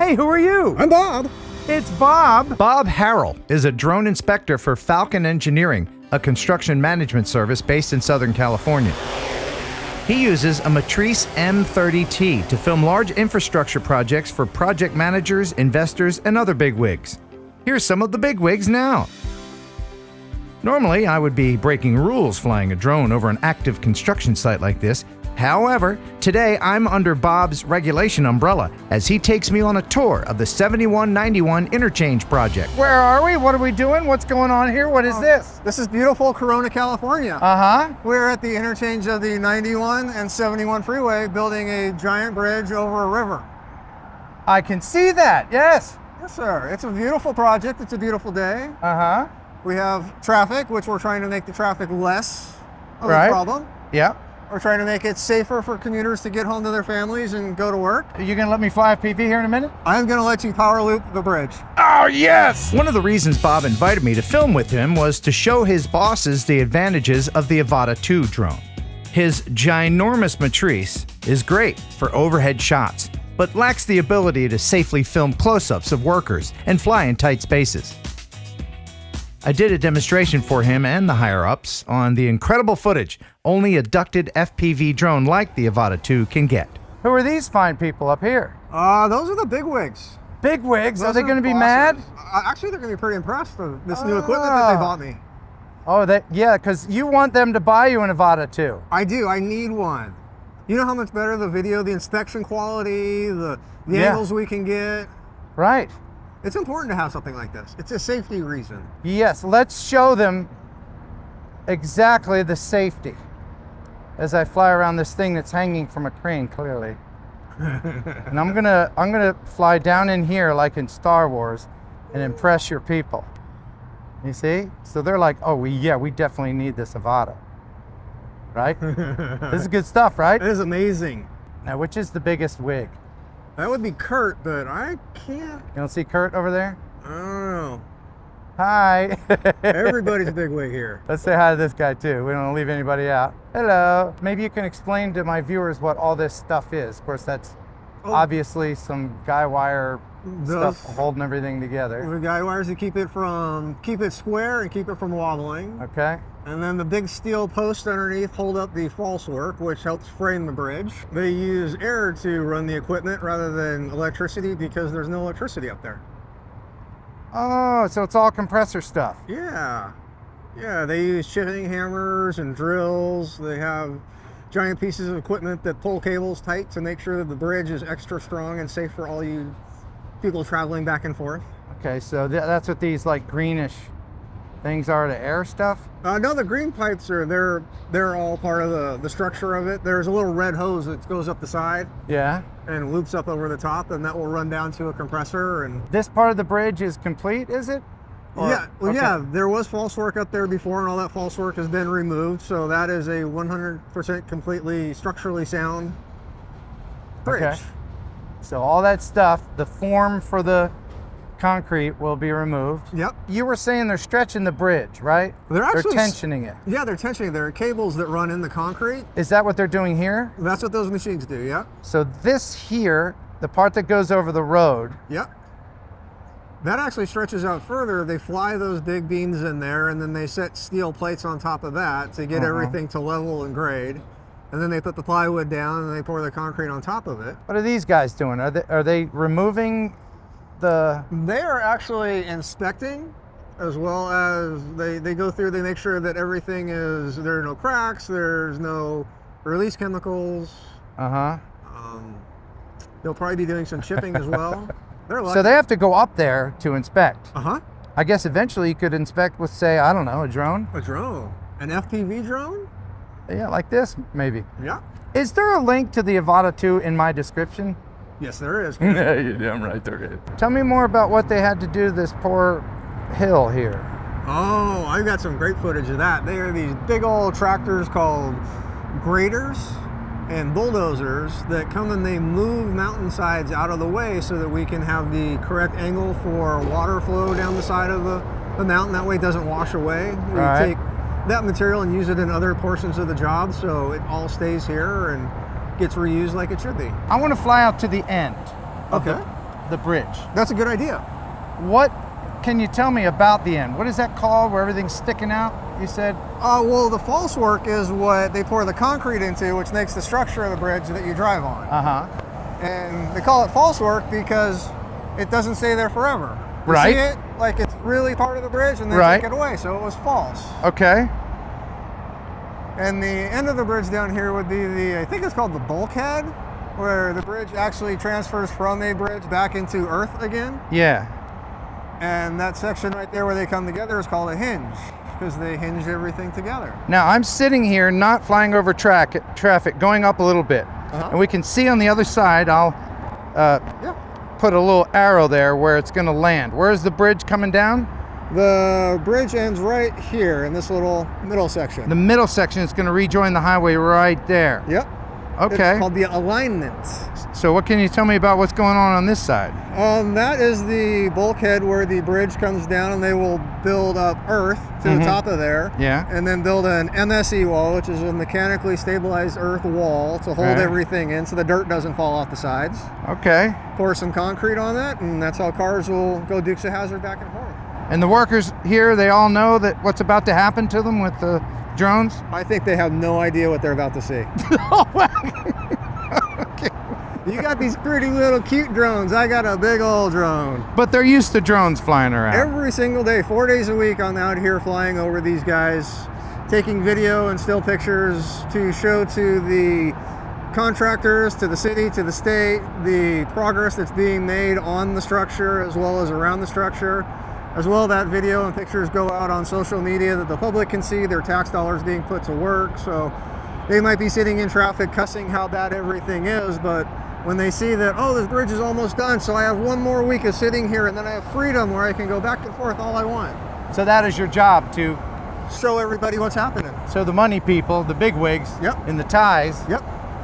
Hey, who are you? I'm Bob. It's Bob. Bob Heron is a drone inspector for Falcon Engineering, a construction management service based in Southern California. He uses a Matrice M30T to film large infrastructure projects for project managers, investors, and other bigwigs. Here's some of the bigwigs now. Normally, I would be breaking rules flying a drone over an active construction site like this. However, today I'm under Bob's regulation umbrella as he takes me on a tour of the 7191 interchange project. Where are we? What are we doing? What's going on here? What is this? This is beautiful Corona, California. Uh-huh. We're at the interchange of the 91 and 71 freeway building a giant bridge over a river. I can see that, yes. Yes, sir. It's a beautiful project. It's a beautiful day. Uh-huh. We have traffic, which we're trying to make the traffic less of Right. a problem. Yeah. We're trying to make it safer for commuters to get home to their families and go to work. Are you gonna let me fly a PV here in a minute? I'm going to let you power loop the bridge. Oh, yes! One of the reasons Bob invited me to film with him was to show his bosses the advantages of the Avata 2 drone. His ginormous Matrice is great for overhead shots, but lacks the ability to safely film close-ups of workers and fly in tight spaces. I did a demonstration for him and the higher-ups on the incredible footage only a ducted FPV drone like the Avata 2 can get. Who are these fine people up here? Those are the big wigs. Big wigs? Are Those they going to be bosses. mad? Actually, they're going to be pretty impressed with this new equipment that they bought me. Oh, yeah, because you want them to buy you an Avata 2. I do. I need one. You know how much better the video, the inspection quality, the Yeah. angles we can get. Right. It's important to have something like this. It's a safety reason. Yes, let's show them exactly the safety as I fly around this thing that's hanging from a crane, clearly. And I'm gonna fly down in here like in Star Wars and impress your people. You see? So they're like, oh, we definitely need this Avata. Right? This is good stuff, right? It is amazing. Now, which is the biggest wig? That would be Kurt, but I can't. You don't see Kurt over there? I don't know. Hi. Everybody's a big wig here. Let's say hi to this guy too. We don't want to leave anybody out. Hello. Maybe you can explain to my viewers what all this stuff is. Of course, that's obviously some guy wire stuff holding everything together. The guy wires to keep it square and keep it from wobbling. Okay. And then the big steel posts underneath hold up the false work, which helps frame the bridge. They use air to run the equipment rather than electricity because there's no electricity up there. Oh, so it's all compressor stuff. Yeah. Yeah, they use chipping hammers and drills. They have giant pieces of equipment that pull cables tight to make sure that the bridge is extra strong and safe for all you people traveling back and forth. Okay, so that's what these like greenish things are, the air stuff? No, the green pipes they're all part of the structure of it. There's a little red hose that goes up the side. Yeah. And loops up over the top, and that will run down to a compressor. And this part of the bridge is complete, is it? Yeah, well, okay. Yeah, there was false work up there before, and all that false work has been removed. So that is a 100% completely structurally sound bridge. Okay. So all that stuff, the form for the concrete will be removed. Yep. You were saying they're stretching the bridge, right? They're tensioning it. Yeah, they're tensioning. There are cables that run in the concrete. Is that what they're doing here? That's what those machines do, yeah. So this here, the part that goes over the road. Yep. That actually stretches out further. They fly those big beams in there, and then they set steel plates on top of that to get everything to level and grade. And then they put the plywood down, and they pour the concrete on top of it. What are these guys doing? Are they removing They are actually inspecting, as well as they go through, they make sure that everything there are no cracks, there's no release chemicals. They'll probably be doing some chipping as well. They're lucky. So they have to go up there to inspect. I guess eventually you could inspect with, say, I don't know, a drone? A drone? An FPV drone? Yeah, like this, maybe. Yeah. Is there a link to the Avata 2 in my description? Yes, there is. Yeah, you're damn right there is. Tell me more about what they had to do to this poor hill here. Oh, I've got some great footage of that. They are these big old tractors called graders and bulldozers that come and they move mountainsides out of the way so that we can have the correct angle for water flow down the side of the mountain. That way it doesn't wash away. We take that material and use it in other portions of the job so it all stays here and gets reused like it should be. I want to fly out to the end. Okay. the bridge. That's a good idea. What can you tell me about the end? What is that called where everything's sticking out, you said? Well, the false work is what they pour the concrete into, which makes the structure of the bridge that you drive on. And they call it false work because it doesn't stay there forever. You Right. see it like it's really part of the bridge and then Right. take it away, so it was false. Okay. And the end of the bridge down here would be the, I think it's called the bulkhead, where the bridge actually transfers from a bridge back into earth again. Yeah. And that section right there where they come together is called a hinge, because they hinge everything together. Now I'm sitting here not flying over traffic, going up a little bit. And we can see on the other side, I'll put a little arrow there where it's gonna land. Where's the bridge coming down? The bridge ends right here in this little middle section. The middle section is gonna rejoin the highway right there. Yep. Okay. It's called the alignment. So what can you tell me about what's going on this side? That is the bulkhead where the bridge comes down and they will build up earth to the top of there. Yeah. And then build an MSE wall, which is a mechanically stabilized earth wall to hold everything in so the dirt doesn't fall off the sides. Okay. Pour some concrete on that, and that's how cars will go Dukes of Hazzard back and forth. And the workers here, they all know that what's about to happen to them with the drones? I think they have no idea what they're about to see. Okay. You got these pretty little cute drones. I got a big old drone. But they're used to drones flying around. Every single day, 4 days a week, I'm out here flying over these guys, taking video and still pictures to show to the contractors, to the city, to the state, the progress that's being made on the structure as well as around the structure. As well, that video and pictures go out on social media that the public can see their tax dollars being put to work. So they might be sitting in traffic cussing how bad everything is, but when they see that, oh, this bridge is almost done, so I have 1 more week of sitting here and then I have freedom where I can go back and forth all I want. So that is your job, to Show everybody what's happening. show the money people, the bigwigs, in the ties,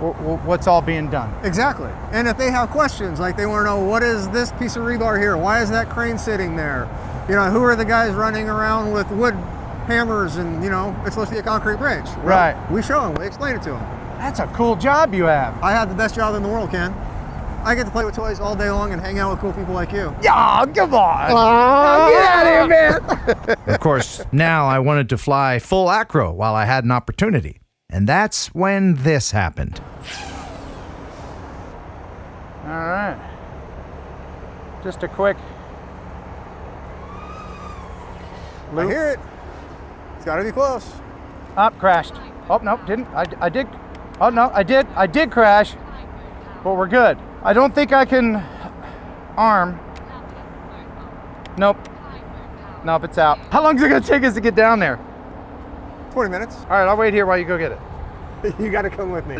what's all being done. Exactly. And if they have questions, like they want to know, what is this piece of rebar here? Why is that crane sitting there? You know, who are the guys running around with wood hammers and, you know, it's supposed to be a concrete bridge. Well, Right. we show them, we explain it to them. That's a cool job you have. I have the best job in the world, Ken. I get to play with toys all day long and hang out with cool people like you. Yeah, come on. Get out of here, man. Of course, now I wanted to fly full acro while I had an opportunity. And that's when this happened. All right. Just a quick I hear it. It's got to be close. Up, crashed. Oh, no, didn't. I did. Oh, no, I did. I did crash. But we're good. I don't think I can arm. Nope. Nope, it's out. How long is it going to take us to get down there? 20 minutes. All right, I'll wait here while you go get it. You got to come with me.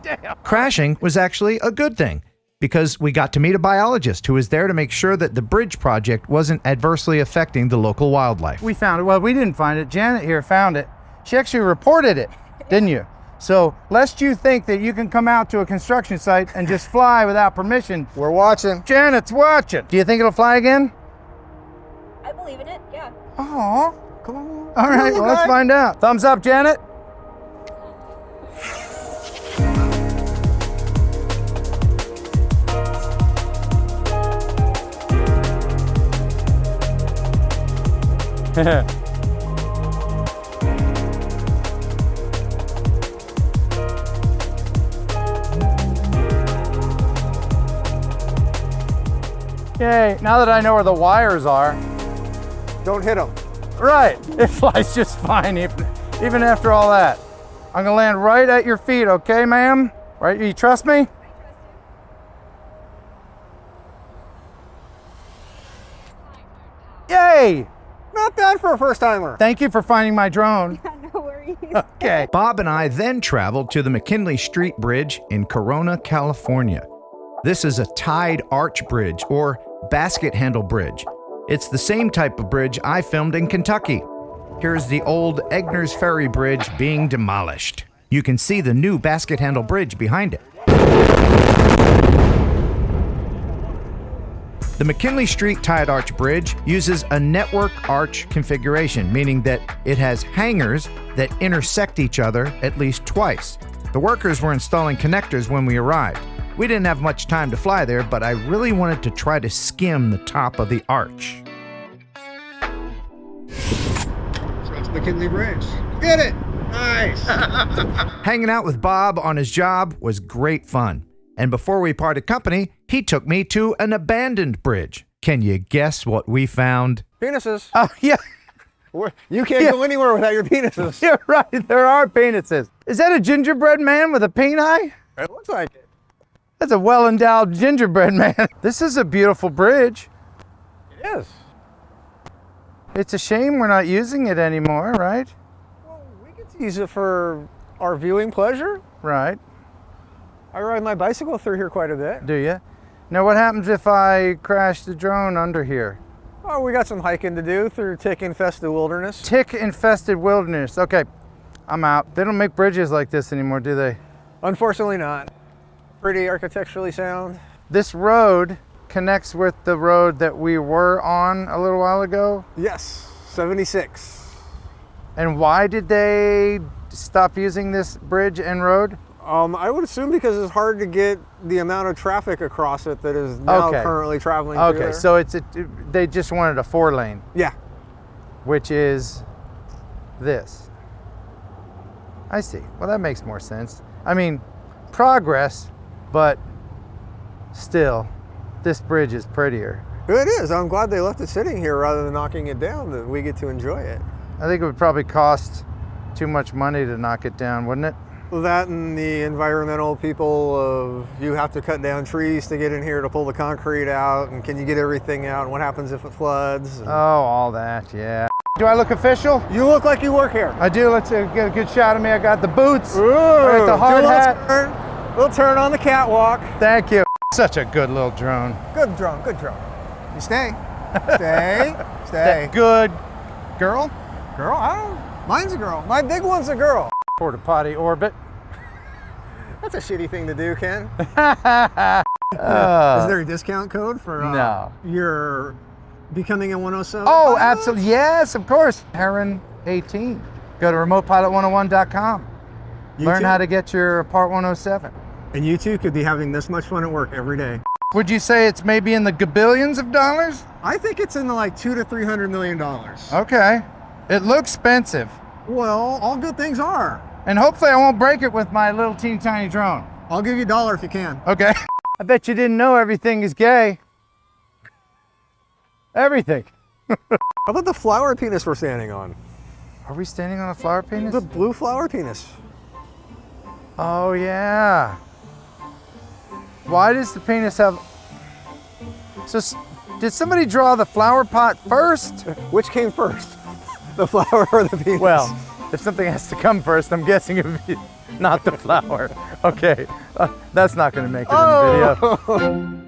Damn. Crashing was actually a good thing because we got to meet a biologist who was there to make sure that the bridge project wasn't adversely affecting the local wildlife. We found it. Well, we didn't find it. Janet here found it. She actually reported it, didn't you? So, lest you think that you can come out to a construction site and just fly without permission. We're watching. Janet's watching. Do you think it'll fly again? I believe in it, yeah. Oh, Come on. all right, well, let's find out. Thumbs up, Janet. Yay, now that I know where the wires are. Don't hit them. Right, it flies just fine even after all that. I'm gonna land right at your feet, okay, ma'am? Right, you trust me? Yay! Not bad for a first timer. Thank you for finding my drone. No worries. Okay. Bob and I then traveled to the McKinley Street Bridge in Corona, California. This is a tied arch bridge or basket handle bridge. It's the same type of bridge I filmed in Kentucky. Here's the old Egner's Ferry Bridge being demolished. You can see the new basket handle bridge behind it. The McKinley Street Tied Arch Bridge uses a network arch configuration, meaning that it has hangars that intersect each other at least twice. The workers were installing connectors when we arrived. We didn't have much time to fly there, but I really wanted to try to skim the top of the arch. So that's McKinley Bridge. Get it! Nice! Hanging out with Bob on his job was great fun. And before we parted company, he took me to an abandoned bridge. Can you guess what we found? Penises. Oh, yeah. You can't go anywhere without your penises. You're right. There are penises. Is that a gingerbread man with a peni? It looks like it. That's a well-endowed gingerbread man. This is a beautiful bridge. It is. It's a shame we're not using it anymore, right? Well, we get to use it for our viewing pleasure. Right. I ride my bicycle through here quite a bit. Do you? Now, what happens if I crash the drone under here? Oh, we got some hiking to do through tick-infested wilderness. Tick-infested wilderness. Okay, I'm out. They don't make bridges like this anymore, do they? Unfortunately not. Pretty architecturally sound. This road connects with the road that we were on a little while ago. Yes, 76. And why did they stop using this bridge and road? I would assume because it's hard to get the amount of traffic across it that is now currently traveling through there. So they just wanted a 4-lane. Yeah. Which is this. I see. Well, that makes more sense. I mean, progress, but still, this bridge is prettier. It is. I'm glad they left it sitting here rather than knocking it down, that we get to enjoy it. I think it would probably cost too much money to knock it down, wouldn't it? That and the environmental people of you have to cut down trees to get in here to pull the concrete out, and can you get everything out, and what happens if it floods? Oh, all that, yeah. Do I look official? You look like you work here. I do. Let's get a good shot of me. I got the boots. Ooh, I got the hard hat. Little turn on the catwalk. Thank you. Such a good little drone. Good drone, good drone. You stay. Stay. Stay. Good girl? Girl? I don't. Mine's a girl. My big one's a girl. Porta potty orbit. That's a shitty thing to do, Ken. Is there a discount code for no. your becoming a 107? Oh, absolutely. Yes, of course. Heron 18. Go to remotepilot101.com. Learn how to get your Part 107. And you two could be having this much fun at work every day. Would you say it's maybe in the gabillions of dollars? I think it's in the like $200 to $300 million. Okay. It looks expensive. Well, all good things are. And hopefully I won't break it with my little teeny tiny drone. I'll give you $1 if you can. Okay. I bet you didn't know everything is gay. Everything. How about the flower penis we're standing on? Are we standing on a flower penis? The blue flower penis. Oh, yeah. Why does the penis have... So, did somebody draw the flower pot first? Which came first? The flower or the penis? Well, if something has to come first, I'm guessing it would be not the flower. Okay, that's not going to make it in the video.